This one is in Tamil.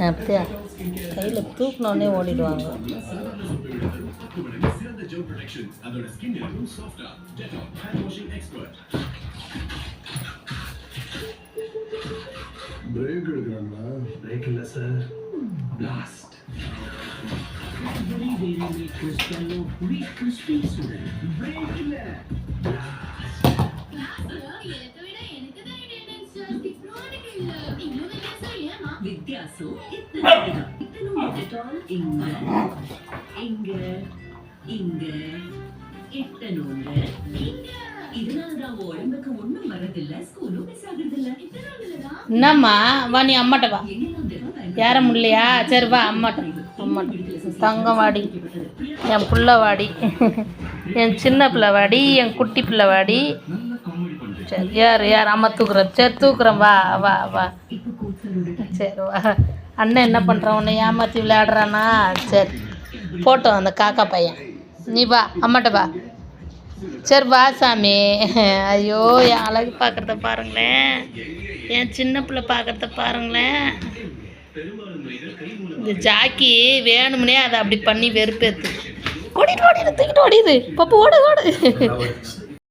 அப்படியா கையில் தூக்கினோடனே ஓடிடுவாங்க. பிரேக் எடுக்கிறாங்களா? பிரேக் இல்லை சார், பிளாஸ்ட். வித்தியாசம் இத்தனை இங்க இங்க இங்க எட்டனோங்க இதனாலதான் உடம்புக்கு ஒண்ணும் வரதில்லை, ஸ்கூலும் மிஸ் ஆகுறதில்லை. என்னம்மா வா, நீ அம்மாட்ட வா. ஏற முடியலையா? சரி வா அம்மாட்ட. அம்மாட்ட தங்கம் வாடி, என் பிள்ளை வாடி, என் சின்ன பிள்ளை வாடி, என் குட்டி பிள்ளை வாடி. சரி யார் யார் அம்மா தூக்குறேன். சரி தூக்குறேன், வா வா வா. சரி வா. அண்ணன் என்ன பண்ணுறான், உன்னை ஏமாற்றி விளையாடுறானா? சரி போட்டோம் அந்த காக்கா பையன். நீ வா அம்மாட்ட வா. சரி வா சாமி. ஐயோ என் அழகு பார்க்குறத பாருங்களேன், என் சின்ன பிள்ளை பார்க்குறத பாருங்களேன். இந்த ஜாக்கி வேணும்னே அதை அப்படி பண்ணி வெறுப்பேற்று ஓடிட்டு ஓடிடு, தூக்கிட்டு ஓடிடு. பப்பு ஓடு ஓடு.